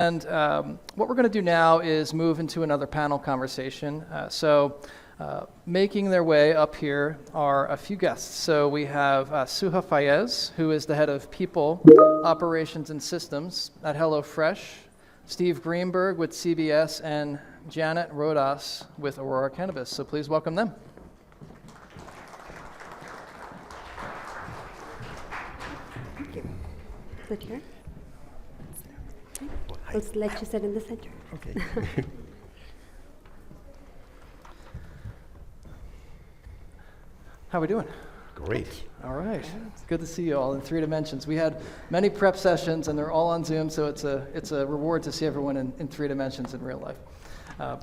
And what we're going to do now is move into another panel conversation. Making their way up here are a few guests. So we have Suha Fayez, who is the head of People, Operations and Systems at HelloFresh, Steve Greenberg with CBS, and Janet Rodas with Aurora Cannabis. So please welcome them. Thank you. Sit here. Let's let you sit in the center. Okay. How are we doing? Great. All right. It's good to see you all in 3 dimensions. We had many prep sessions, and they're all on Zoom, so it's a reward to see everyone in 3 dimensions in real life.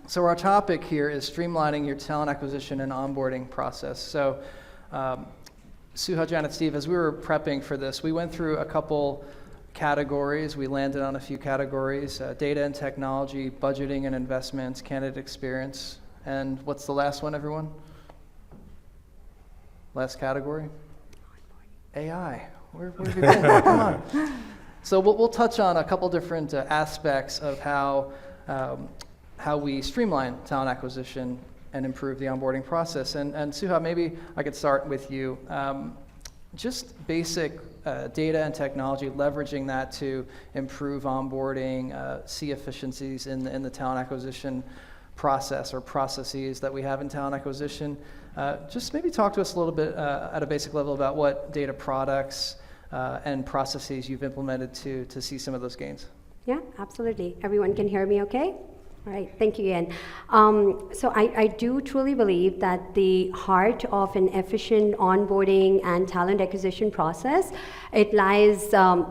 So our topic here is streamlining your talent acquisition and onboarding process. So Suha, Janet, Steve, as we were prepping for this, we went through a couple categories. We landed on a few categories: data and technology, budgeting and investments, candidate experience, and what's the last one, everyone? Last category? AI. Where have you been? Come on. So we'll touch on a couple different aspects of how we streamline talent acquisition and improve the onboarding process. And Suha, maybe I could start with you. Just basic data and technology, leveraging that to improve onboarding, see efficiencies in the talent acquisition process or processes that we have in talent acquisition. Just maybe talk to us a little bit at a basic level about what data products and processes you've implemented to see some of those gains. Yeah, absolutely. Everyone can hear me okay? All right, thank you, Ian. So I do truly believe that the heart of an efficient onboarding and talent acquisition process, it lies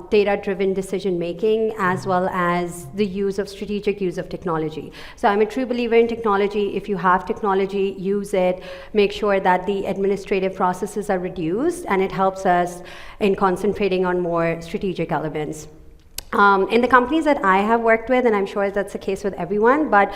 data-driven decision-making as well as the strategic use of technology. So I'm a true believer in technology. If you have technology, use it. Make sure that the administrative processes are reduced, and it helps us in concentrating on more strategic elements. In the companies that I have worked with, and I'm sure that's the case with everyone, but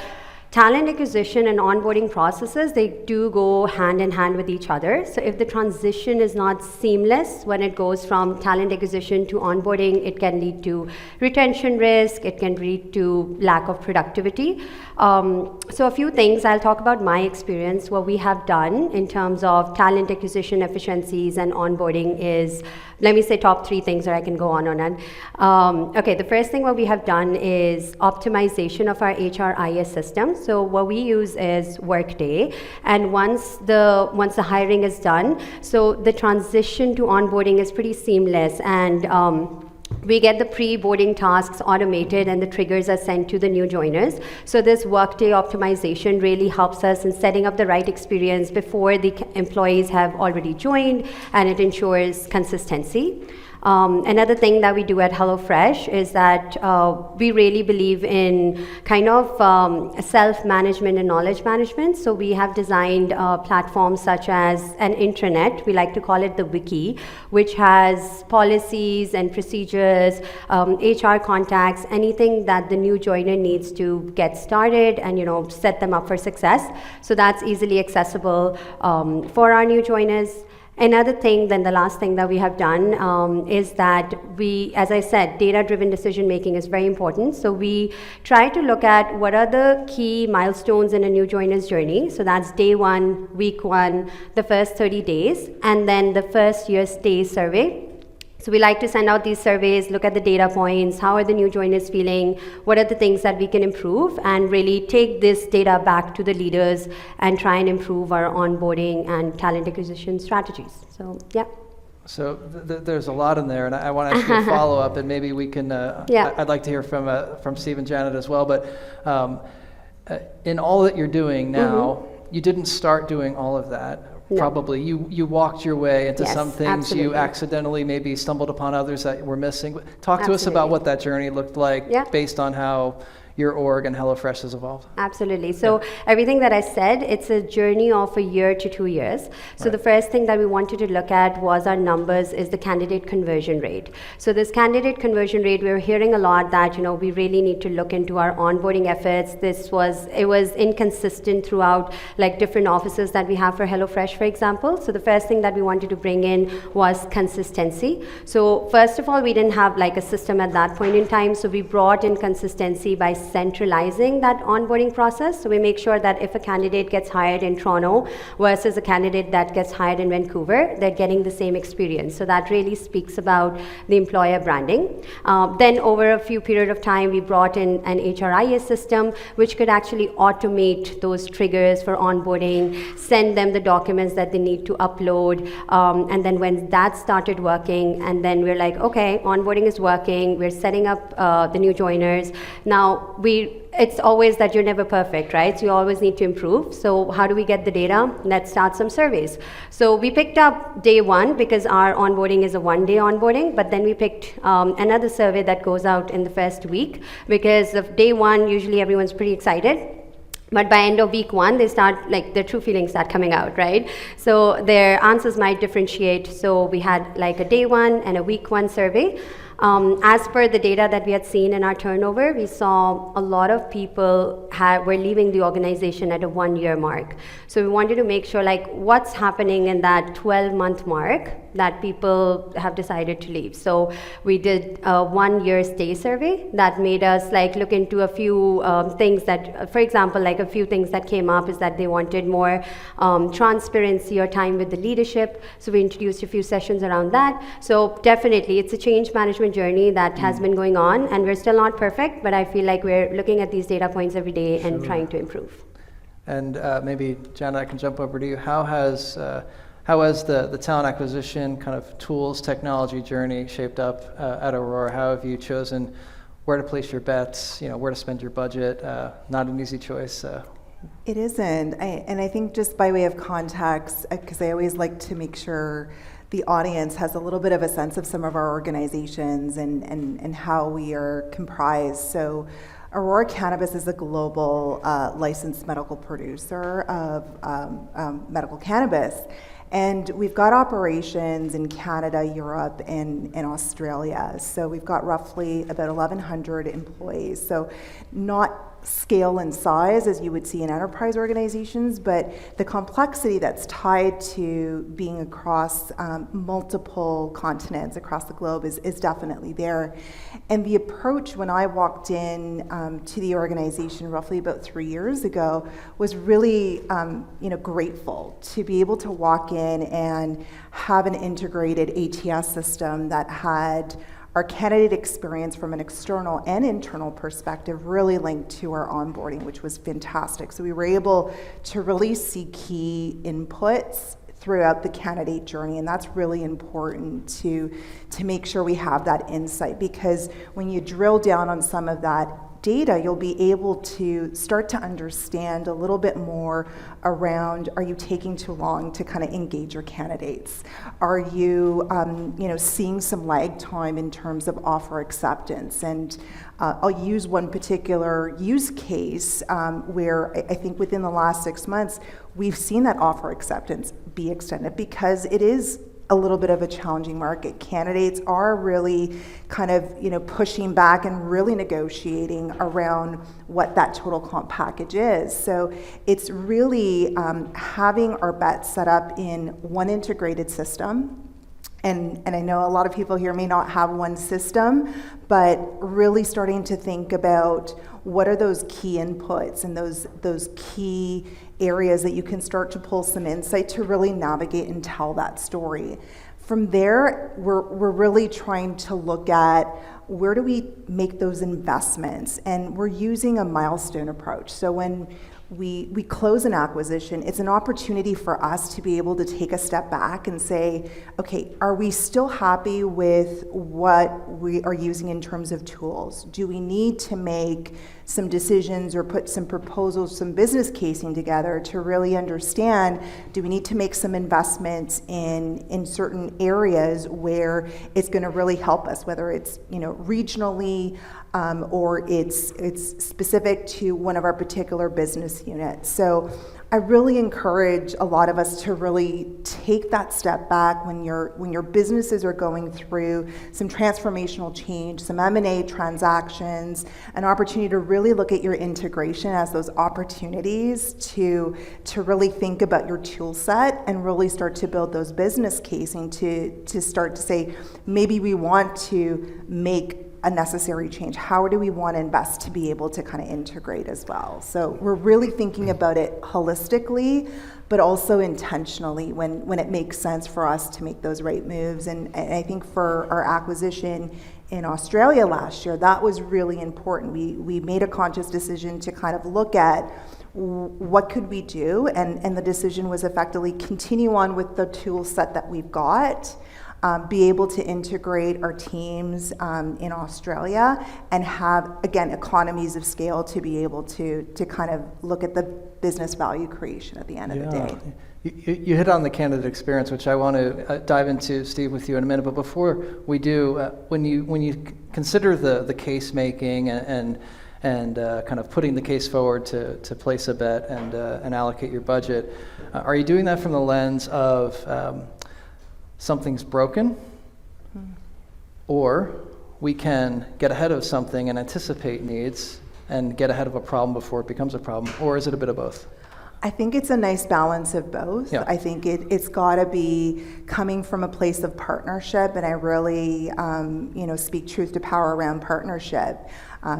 talent acquisition and onboarding processes, they do go hand in hand with each other. So if the transition is not seamless when it goes from talent acquisition to onboarding, it can lead to retention risk, it can lead to lack of productivity. So a few things, I'll talk about my experience. What we have done in terms of talent acquisition efficiencies and onboarding is, let me say top 3 things, or I can go on and on. Okay, the first thing what we have done is optimization of our HRIS system. So what we use is Workday, and once the hiring is done, so the transition to onboarding is pretty seamless, and we get the pre-boarding tasks automated and the triggers are sent to the new joiners. So this Workday optimization really helps us in setting up the right experience before the employees have already joined, and it ensures consistency. Another thing that we do at HelloFresh is that we really believe in kind of self-management and knowledge management. So we have designed platforms such as an intranet, we like to call it the wiki, which has policies and procedures, HR contacts, anything that the new joiner needs to get started and set them up for success. So that's easily accessible for our new joiners. Another thing, then the last thing that we have done is that we, as I said, data-driven decision-making is very important. So we try to look at what are the key milestones in a new joiner's journey. So that's day 1, week 1, the first 30 days, and then the first year stay survey. So we like to send out these surveys, look at the data points, how are the new joiners feeling, what are the things that we can improve, and really take this data back to the leaders and try and improve our onboarding and talent acquisition strategies. So, yeah. So there's a lot in there, and I want to ask you a follow-up, and maybe we can, I'd like to hear from Steve and Janet as well, but in all that you're doing now, you didn't start doing all of that. No. Probably you walked your way into some things. Absolutely. You accidentally maybe stumbled upon others that were missing. Talk to us about what that journey looked like based on how your org and HelloFresh has evolved? Absolutely. So everything that I said, it's a journey of a year to 2 years. So the first thing that we wanted to look at was our numbers, is the candidate conversion rate. So this candidate conversion rate, we were hearing a lot that, we really need to look into our onboarding efforts. It was inconsistent throughout like different offices that we have for HelloFresh, for example. So the first thing that we wanted to bring in was consistency. So first of all, we didn't have like a system at that point in time. So we brought in consistency by centralizing that onboarding process. So we make sure that if a candidate gets hired in Toronto versus a candidate that gets hired in Vancouver, they're getting the same experience. So that really speaks about the employer branding. Then over a few period of time, we brought in an HRIS system, which could actually automate those triggers for onboarding, send them the documents that they need to upload. And then when that started working, and then we're like, okay, onboarding is working, we're setting up the new joiners. Now, it's always that you're never perfect, right? So you always need to improve. So how do we get the data? Let's start some surveys. So we picked up day one because our onboarding is a one-day onboarding, but then we picked another survey that goes out in the first week, because of day one, usually everyone's pretty excited. But by end of week one, they start, like, their true feelings start coming out, right? So their answers might differentiate. So we had like a day one and a week one survey. As per the data that we had seen in our turnover, we saw a lot of people were leaving the organization at a 1 year mark. So we wanted to make sure, like, what's happening in that 12-month mark that people have decided to leave. So we did a 1 year stay survey that made us like look into a few things that, for example, like a few things that came up is that they wanted more transparency or time with the leadership. So we introduced a few sessions around that. So definitely, it's a change management journey that has been going on, and we're still not perfect, but I feel like we're looking at these data points every day and trying to improve. And maybe, Janet, I can jump over to you. How has the talent acquisition kind of tools, technology journey shaped up at Aurora? How have you chosen where to place your bets, where to spend your budget? Not an easy choice. It isn't. And I think just by way of context, because I always like to make sure the audience has a little bit of a sense of some of our organizations and how we are comprised. So Aurora Cannabis is a global licensed medical producer of medical cannabis. And we've got operations in Canada, Europe, and Australia. So we've got roughly about 1,100 employees. So not scale and size as you would see in enterprise organizations, but the complexity that's tied to being across multiple continents across the globe is definitely there. And the approach when I walked in to the organization roughly about 3 years ago was really grateful to be able to walk in and have an integrated ATS system that had our candidate experience from an external and internal perspective really linked to our onboarding, which was fantastic. So we were able to really see key inputs throughout the candidate journey, and that's really important to make sure we have that insight, because when you drill down on some of that data, you'll be able to start to understand a little bit more around, are you taking too long to kind of engage your candidates? Are you, seeing some lag time in terms of offer acceptance? And I'll use one particular use case where I think within the last 6 months, we've seen that offer acceptance be extended because it is a little bit of a challenging market. Candidates are really kind of, pushing back and really negotiating around what that total comp package is. So it's really having our bets set up in one integrated system. And I know a lot of people here may not have one system, but really starting to think about what are those key inputs and those key areas that you can start to pull some insight to really navigate and tell that story. From there, we're really trying to look at where do we make those investments, and we're using a milestone approach. So when we close an acquisition, it's an opportunity for us to be able to take a step back and say, okay, are we still happy with what we are using in terms of tools? Do we need to make some decisions or put some proposals, some business casing together to really understand, do we need to make some investments in certain areas where it's going to really help us, whether it's regionally, or it's specific to one of our particular business units. So I really encourage a lot of us to really take that step back when your businesses are going through some transformational change, some M&A transactions, an opportunity to really look at your integration as those opportunities to really think about your tool set and really start to build those business casing to start to say, maybe we want to make a necessary change. How do we want to invest to be able to kind of integrate as well? So we're really thinking about it holistically, but also intentionally when it makes sense for us to make those right moves. And I think for our acquisition in Australia last year, that was really important. We made a conscious decision to kind of look at what could we do, and the decision was effectively continue on with the tool set that we've got, be able to integrate our teams in Australia and have, again, economies of scale to be able to kind of look at the business value creation at the end of the day. You hit on the candidate experience, which I want to dive into, Steve, with you in a minute. But before we do, when you consider the case making and kind of putting the case forward to place a bet and allocate your budget, are you doing that from the lens of something's broken, or we can get ahead of something and anticipate needs and get ahead of a problem before it becomes a problem, or is it a bit of both? I think it's a nice balance of both. Yeah. I think it's got to be coming from a place of partnership, and I really, speak truth to power around partnership.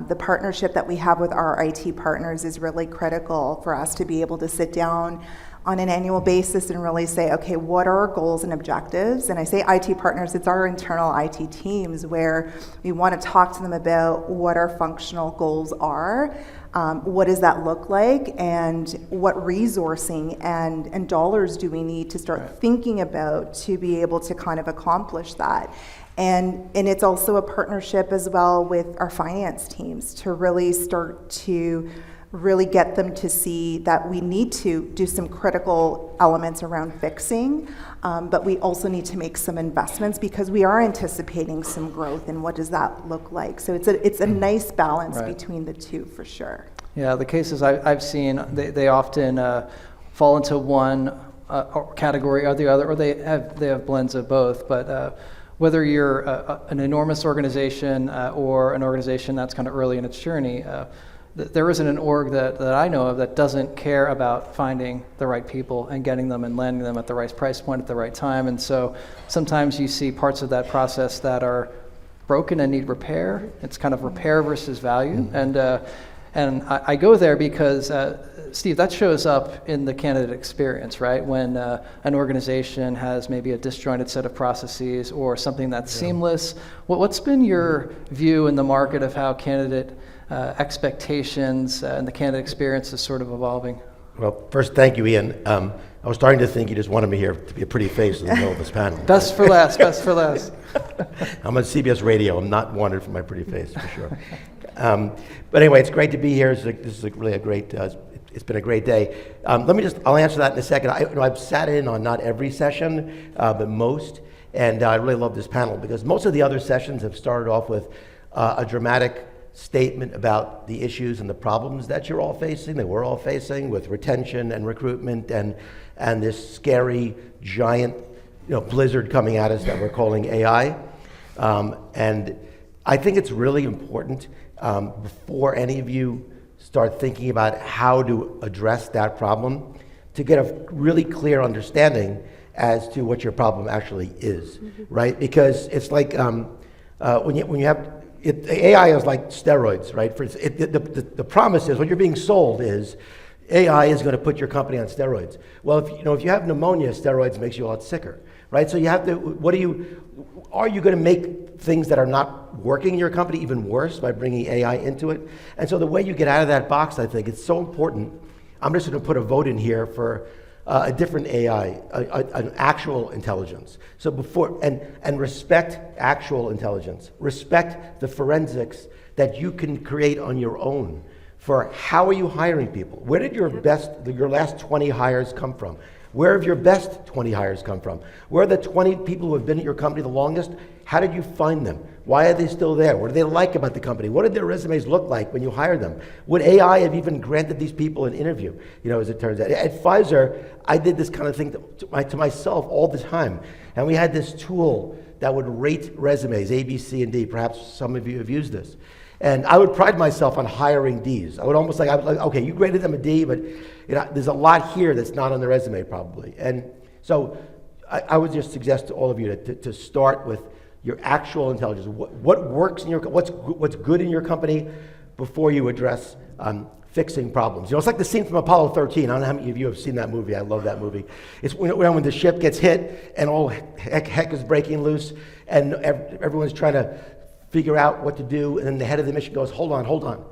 The partnership that we have with our IT partners is really critical for us to be able to sit down on an annual basis and really say, okay, what are our goals and objectives? And I say IT partners, it's our internal IT teams, where we want to talk to them about what our functional goals are, what does that look like, and what resourcing and dollars do we need to start thinking about to be able to kind of accomplish that. And it's also a partnership as well with our finance teams to really start to really get them to see that we need to do some critical elements around fixing, but we also need to make some investments because we are anticipating some growth, and what does that look like? So it's a nice balance between the two for sure. Yeah, the cases I've seen, they often fall into one category or the other, or they have blends of both, but whether you're an enormous organization or an organization that's kind of early in its journey, there isn't an org that I know of that doesn't care about finding the right people and getting them and landing them at the right price point at the right time. And so sometimes you see parts of that process that are broken and need repair. It's kind of repair versus value. And I go there because, Steve, that shows up in the candidate experience, right? When an organization has maybe a disjointed set of processes or something that's seamless. What's been your view in the market of how candidate expectations and the candidate experience is sort of evolving? Well, first, thank you, Ian. I was starting to think you just wanted me here to be a pretty face in the middle of this panel. Best for last, best for last. I'm on CBS Radio. I'm not wanted for my pretty face, for sure. But anyway, it's great to be here. This is really a great, it's been a great day. I'll answer that in a second. I've sat in on not every session, but most, and I really love this panel because most of the other sessions have started off with a dramatic statement about the issues and the problems that you're all facing, that we're all facing with retention and recruitment and this scary giant blizzard coming at us that we're calling AI. And I think it's really important before any of you start thinking about how to address that problem to get a really clear understanding as to what your problem actually is, right? Because it's like when you have AI is like steroids, right? The promise is, what you're being sold is AI is going to put your company on steroids. Well, if you have pneumonia, steroids makes you a lot sicker, right? So you have to, are you going to make things that are not working in your company even worse by bringing AI into it? And so the way you get out of that box, I think, it's so important. I'm just going to put a vote in here for a different AI, an actual intelligence. So and respect actual intelligence. Respect the forensics that you can create on your own for how are you hiring people? Where did your last 20 hires come from? Where have your best 20 hires come from? Where are the 20 people who have been at your company the longest? How did you find them? Why are they still there? What do they like about the company? What did their resumes look like when you hired them? Would AI have even granted these people an interview? You know, as it turns out. At Pfizer, I did this kind of thing to myself all the time. And we had this tool that would rate resumes, A, B, C, and D. Perhaps some of you have used this. And I would pride myself on hiring Ds. I was like, okay, you graded them a D, but there's a lot here that's not on the resume probably. And so I would just suggest to all of you to start with your actual intelligence. What works in what's good in your company before you address fixing problems. It's like the scene from Apollo 13. I don't know how many of you have seen that movie. I love that movie. It's when the ship gets hit and all heck is breaking loose and everyone's trying to figure out what to do, and then the head of the mission goes, hold on.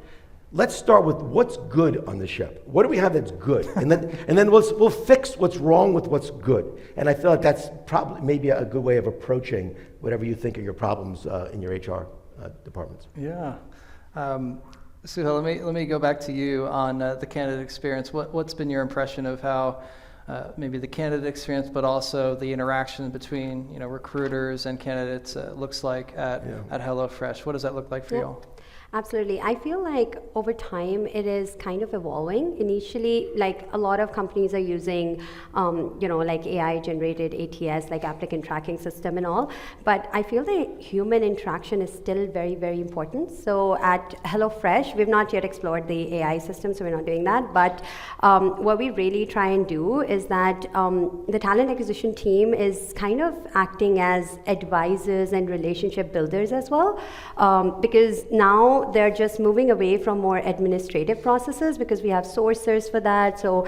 Let's start with what's good on the ship. What do we have that's good? And then we'll fix what's wrong with what's good. And I feel like that's probably maybe a good way of approaching whatever you think are your problems in your HR departments. Yeah. Suhail, let me go back to you on the candidate experience. What's been your impression of how maybe the candidate experience, but also the interaction between recruiters and candidates looks like at HelloFresh? What does that look like for you? Absolutely. I feel like over time it is kind of evolving. Initially, like a lot of companies are using, like AI generated ATS, like applicant tracking system and all. But I feel the human interaction is still very, very important. So at HelloFresh, we've not yet explored the AI system, so we're not doing that. But what we really try and do is that the talent acquisition team is kind of acting as advisors and relationship builders as well, because now they're just moving away from more administrative processes because we have sourcers for that. So,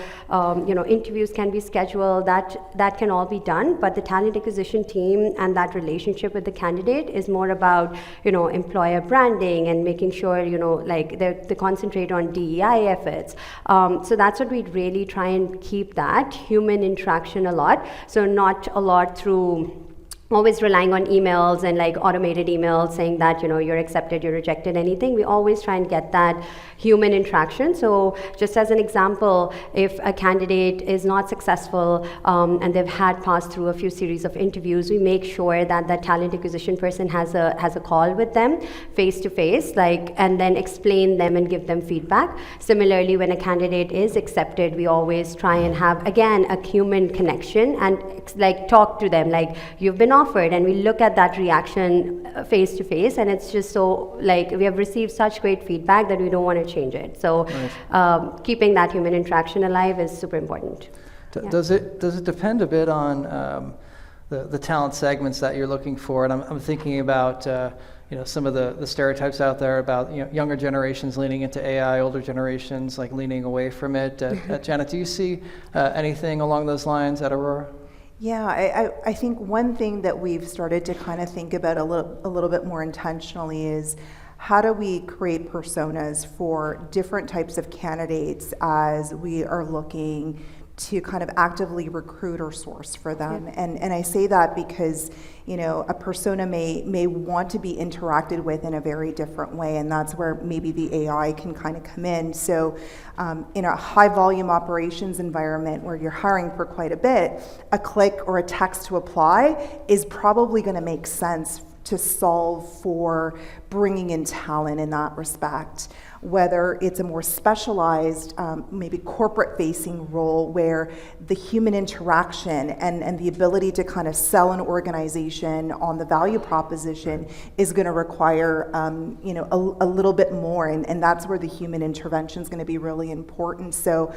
interviews can be scheduled, that can all be done. But the talent acquisition team and that relationship with the candidate is more about, employer branding and making sure, they concentrate on DEI efforts. So that's what we'd really try and keep that human interaction a lot. So not a lot through always relying on emails and like automated emails saying that you're accepted, you're rejected, anything. We always try and get that human interaction. So just as an example, if a candidate is not successful and they've had passed through a few series of interviews, we make sure that that talent acquisition person has a call with them face to face, and then explain them and give them feedback. Similarly, when a candidate is accepted, we always try and have again a human connection and talk to them you've been offered, and we look at that reaction face to face, and it's just so we have received such great feedback that we don't want to change it. So keeping that human interaction alive is super important. Does it depend a bit on the talent segments that you're looking for? And I'm thinking about some of the stereotypes out there about younger generations leaning into AI, older generations leaning away from it. Janet, do you see anything along those lines at Aurora? Yeah, I think one thing that we've started to kind of think about a little bit more intentionally is how do we create personas for different types of candidates as we are looking to kind of actively recruit or source for them. Yeah. And I say that because, a persona may want to be interacted with in a very different way, and that's where maybe the AI can kind of come in. So in a high volume operations environment where you're hiring for quite a bit, a click or a text to apply is probably going to make sense to solve for bringing in talent in that respect. Whether it's a more specialized, maybe corporate-facing role where the human interaction and the ability to kind of sell an organization on the value proposition is going to require, a little bit more, and that's where the human intervention is going to be really important. So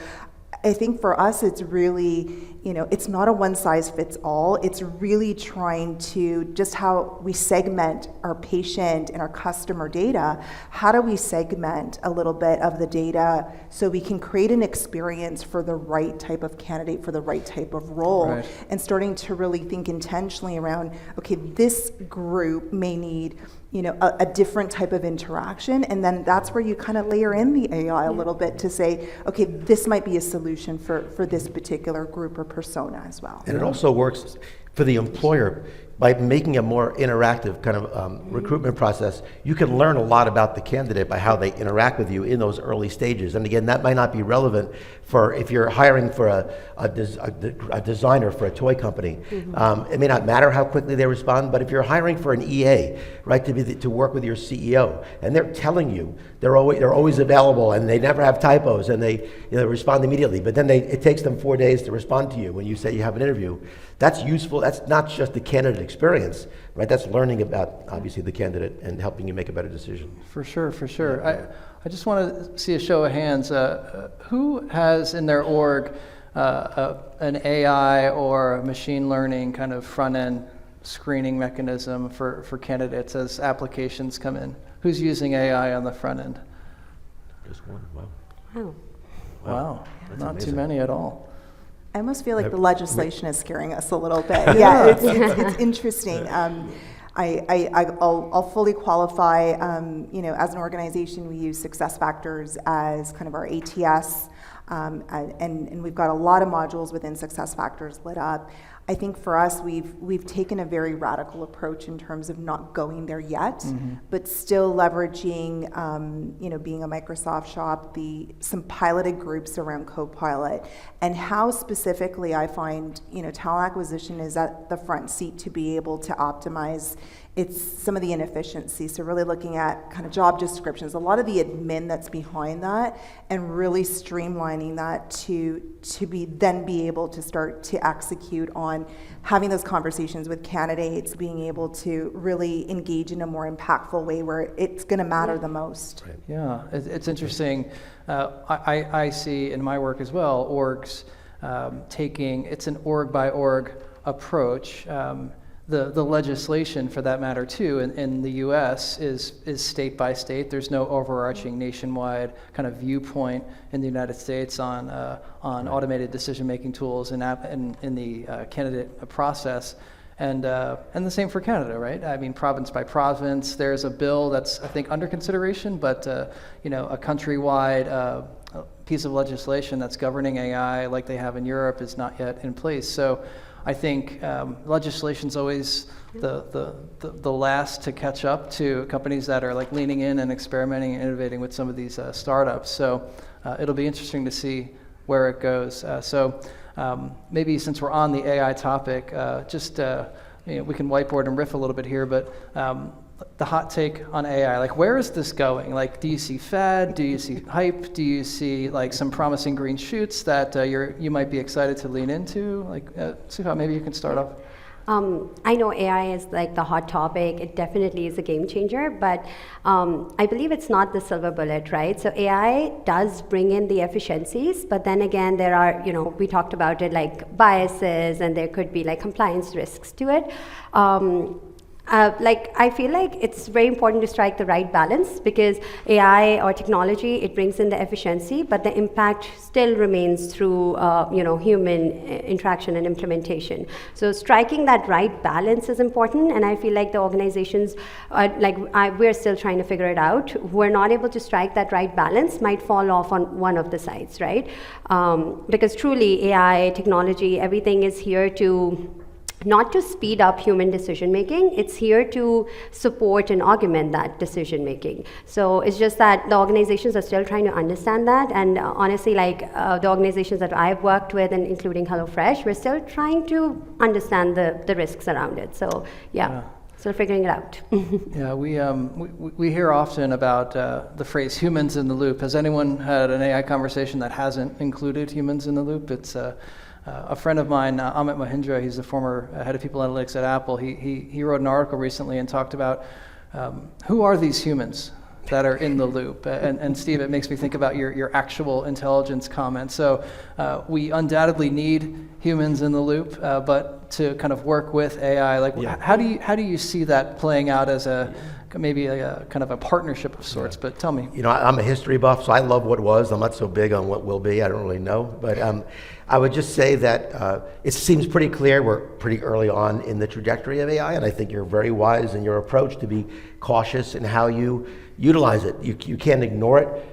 I think for us, it's really, it's not a one-size-fits-all. It's really trying to, just how we segment our patient and our customer data, how do we segment a little bit of the data so we can create an experience for the right type of candidate, for the right type of role, right. And starting to really think intentionally around, okay, this group may need a different type of interaction, and then that's where you kind of layer in the AI a little bit to say, okay, this might be a solution for this particular group or persona as well. And it also works for the employer. by making a more interactive kind of recruitment process, you can learn a lot about the candidate by how they interact with you in those early stages. And again, that might not be relevant for if you're hiring for a designer for a toy company. It may not matter how quickly they respond, but if you're hiring for an EA, right, to work with your CEO, and they're telling you they're always available and they never have typos and they respond immediately, but then it takes them 4 days to respond to you when you say you have an interview. That's useful. That's not just the candidate experience, right? That's learning about, obviously, the candidate and helping you make a better decision. For sure, for sure. I just want to see a show of hands. Who has in their org an AI or a machine learning kind of front-end screening mechanism for candidates as applications come in? Who's using AI on the front end? Just one. Wow. Wow. Wow, That's not amazing. too many at all. I almost feel like the legislation is scaring us a little bit. Yeah, it's interesting. I'll fully qualify. As an organization, we use SuccessFactors as kind of our ATS, and we've got a lot of modules within SuccessFactors lit up. I think for us, we've taken a very radical approach in terms of not going there yet, but still leveraging, being a Microsoft shop, some piloted groups around Copilot, and how specifically I find, talent acquisition is at the front seat to be able to optimize some of the inefficiencies. So really looking at kind of job descriptions, a lot of the admin that's behind that, and really streamlining that to be able to start to execute on having those conversations with candidates, being able to really engage in a more impactful way where it's going to matter the most. Right. Yeah, it's interesting. I see in my work as well, orgs it's an org by org approach. The legislation, for that matter, too, in the U.S. is state by state. There's no overarching nationwide kind of viewpoint in the United States on automated decision-making tools in the candidate process, and the same for Canada, right? I mean, province by province. There's a bill that's, I think, under consideration, but a countrywide piece of legislation that's governing AI, like they have in Europe, is not yet in place. So I think legislation's always the last to catch up to companies that are like leaning in and experimenting and innovating with some of these startups. So it'll be interesting to see where it goes. Maybe since we're on the AI topic, we can whiteboard and riff a little bit here, but the hot take on AI, like where is this going? Like, do you see fad? Do you see hype? Do you see like some promising green shoots that you might be excited to lean into? Like, Suha, maybe you can start off. I know AI is like the hot topic. It definitely is a game changer, but I believe it's not the silver bullet, right? So AI does bring in the efficiencies, but then again, there are, we talked about it, like biases, and there could be like compliance risks to it. I feel like it's very important to strike the right balance, because AI or technology, it brings in the efficiency, but the impact still remains through human interaction and implementation. So striking that right balance is important, and I feel like the organizations, we're still trying to figure it out. We're not able to strike that right balance, might fall off on one of the sides, right? Because truly AI, technology, everything is here to not to speed up human decision making, it's here to support and augment that decision making. So it's just that the organizations are still trying to understand that, and honestly, the organizations that I've worked with, and including HelloFresh, we're still trying to understand the risks around it. So yeah. Still figuring it out. Yeah, we hear often about the phrase humans in the loop. Has anyone had an AI conversation that hasn't included humans in the loop? It's a friend of mine, Amit Mahindra, he's the former head of people analytics at Apple. He wrote an article recently and talked about who are these humans that are in the loop. And Steve, it makes me think about your actual intelligence comment. So we undoubtedly need humans in the loop, but to kind of work with AI, how do you see that playing out as a maybe a kind of a partnership of sorts, but tell me. You know, I'm a history buff, so I love what was. I'm not so big on what will be. I don't really know. But I would just say that it seems pretty clear we're pretty early on in the trajectory of AI, and I think you're very wise in your approach to be cautious in how you utilize it. You can't ignore it.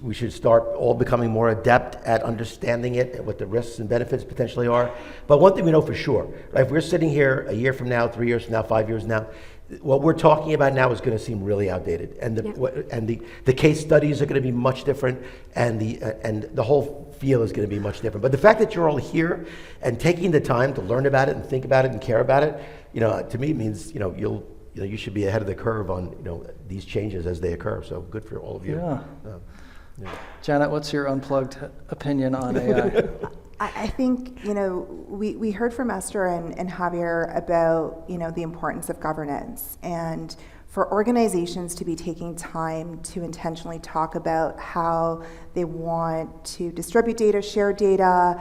We should start all becoming more adept at understanding it and what the risks and benefits potentially are. But one thing we know for sure, right? If we're sitting here a year from now, 3 years from now, 5 years from now, what we're talking about now is going to seem really outdated, and the case studies are going to be much different, and the whole feel is going to be much different. But the fact that you're all here and taking the time to learn about it and think about it and care about it, to me means you should be ahead of the curve on these changes as they occur. So good for all of you. Yeah. Janet, what's your unplugged opinion on AI? I think, we heard from Esther and Javier about, the importance of governance, and for organizations to be taking time to intentionally talk about how they want to distribute data, share data,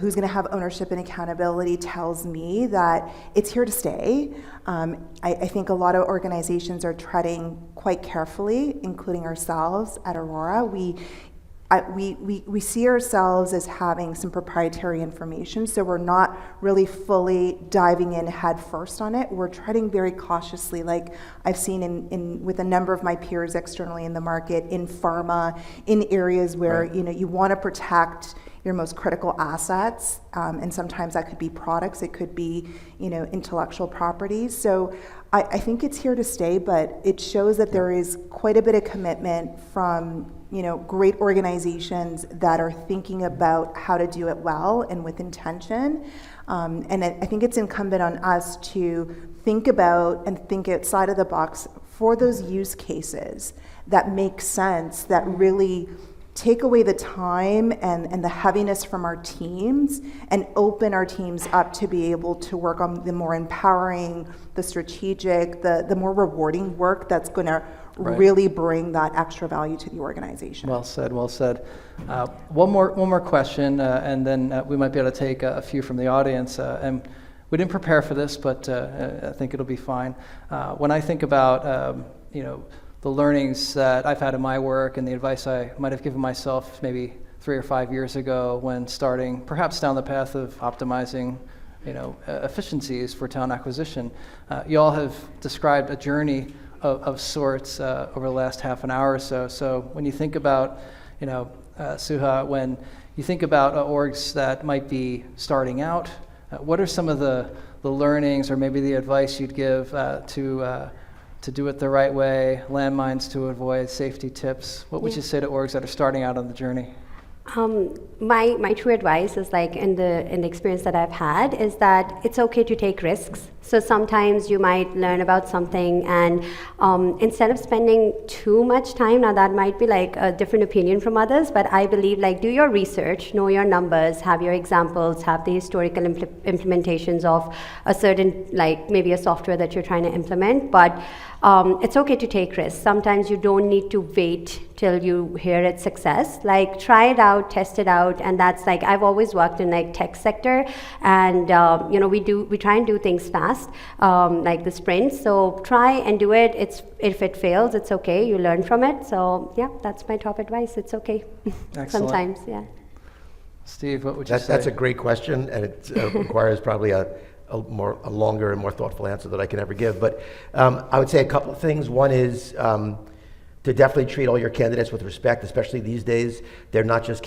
who's going to have ownership and accountability, tells me that it's here to stay. I think a lot of organizations are treading quite carefully, including ourselves at Aurora. We see ourselves as having some proprietary information, so we're not really fully diving in head first on it. We're treading very cautiously, like I've seen with a number of my peers externally in the market, in pharma, in areas where you want to protect your most critical assets, and sometimes that could be products, it could be intellectual property. So I think it's here to stay, but it shows that there is quite a bit of commitment from great organizations that are thinking about how to do it well and with intention. And I think it's incumbent on us to think about and think outside of the box for those use cases that make sense, that really take away the time and the heaviness from our teams and open our teams up to be able to work on the more empowering, the strategic, the more rewarding work that's going to really bring that extra value to the organization. Well said, well said. One more question, and then we might be able to take a few from the audience. And we didn't prepare for this, but I think it'll be fine. When I think about, the learnings that I've had in my work and the advice I might have given myself maybe 3 or 5 years ago when starting perhaps down the path of optimizing efficiencies for talent acquisition. You all have described a journey of sorts over the last half an hour or so. So when you think about, Suha, when you think about orgs that might be starting out, what are some of the learnings or maybe the advice you'd give to do it the right way, landmines to avoid, safety tips? What would you say to orgs that are starting out on the journey? My true advice is in the experience that I've had is that it's okay to take risks. So sometimes you might learn about something and instead of spending too much time, now that might be a different opinion from others, but I believe do your research, know your numbers, have your examples, have the historical implementations of a certain, maybe a software that you're trying to implement, but it's okay to take risks. Sometimes you don't need to wait till you hear its success. Try it out, test it out, and that's I've always worked in tech sector, and we try and do things fast, the sprints. So try and do it. If it fails, it's okay. You learn from it. So yeah, that's my top advice. It's okay. Excellent. Sometimes, yeah. Steve, what would you say? That's a great question, and it requires probably a longer and more thoughtful answer that I can ever give. But I would say a couple of things. One is to definitely treat all your candidates with respect, especially these days. They're not just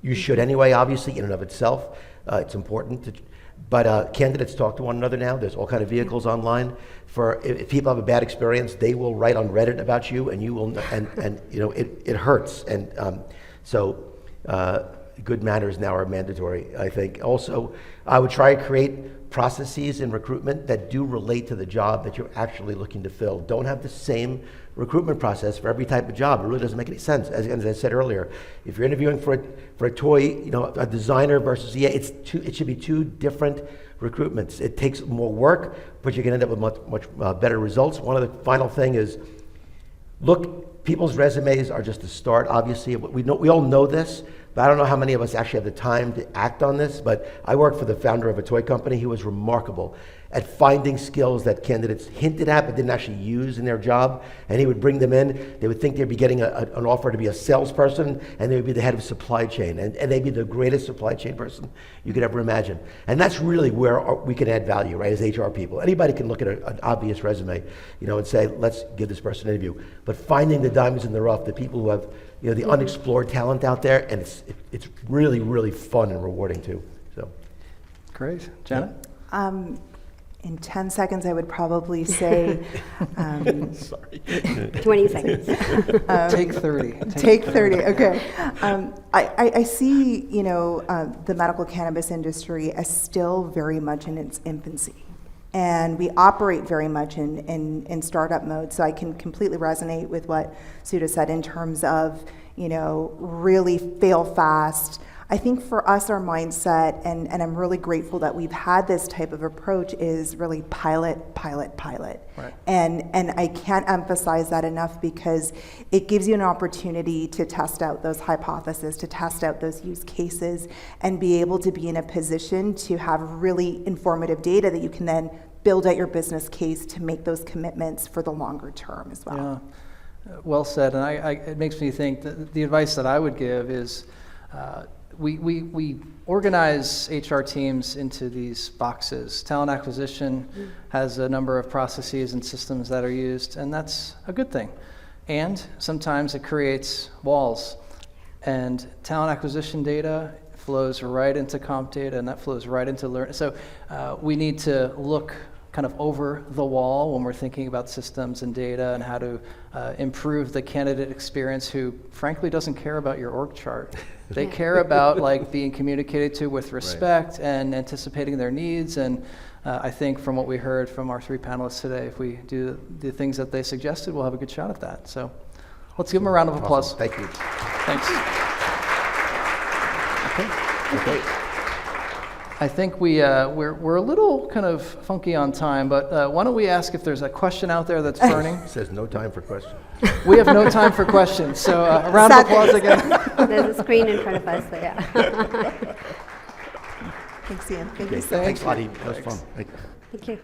you should anyway, obviously, in and of itself. It's important. But candidates talk to one another now. There's all kind of vehicles online. If people have a bad experience, they will write on Reddit about you, and you will, and it hurts. And so good manners now are mandatory, I think. Also, I would try to create processes in recruitment that do relate to the job that you're actually looking to fill. Don't have the same recruitment process for every type of job. It really doesn't make any sense. As I said earlier, if you're interviewing for a toy, a designer versus it should be two different recruitments. It takes more work, but you can end up with much better results. One of the final thing is, look, people's resumes are just a start. Obviously, we all know this, but I don't know how many of us actually have the time to act on this. But I worked for the founder of a toy company. He was remarkable. at finding skills that candidates hinted at but didn't actually use in their job, and he would bring them in. They would think they'd be getting an offer to be a salesperson, and they would be the head of supply chain, and they'd be the greatest supply chain person you could ever imagine. And that's really where we can add value, right, as HR people. Anybody can look at an obvious resume, and say, let's give this person an interview. But finding the diamonds in the rough, the people who have, the unexplored talent out there, and it's really, really fun and rewarding too. So, Great. Janet? In 10 seconds, I would probably say, sorry. 20 seconds. Take 30. Take 30, okay. I see, the medical cannabis industry as still very much in its infancy. And we operate very much in startup mode. So I can completely resonate with what Sudha said in terms of, really fail fast. I think for us, our mindset, and I'm really grateful that we've had this type of approach, is really pilot. Right. And I can't emphasize that enough, because it gives you an opportunity to test out those hypotheses, to test out those use cases, and be able to be in a position to have really informative data that you can then build out your business case to make those commitments for the longer term as well. Yeah, well said. And it makes me think that the advice that I would give is, we organize HR teams into these boxes. Talent acquisition has a number of processes and systems that are used, and that's a good thing. And sometimes it creates walls. And talent acquisition data flows right into comp data, and that flows right into learn. So we need to look kind of over the wall when we're thinking about systems and data and how to improve the candidate experience, who frankly doesn't care about your org chart. They care about being communicated to with respect and anticipating their needs. And I think from what we heard from our three panelists today, if we do the things that they suggested, we'll have a good shot at that. So let's give them a round of applause. Awesome. Thank you. Thanks. Okay. I think we're a little kind of funky on time, but why don't we ask if there's a question out there that's burning? It says no time for questions. We have no time for questions, so a round of applause again. There's a screen in front of us, so yeah. Thanks, Ian. Thank Okay, you so much. thanks, Lottie. That was fun. Thank you. Thank you.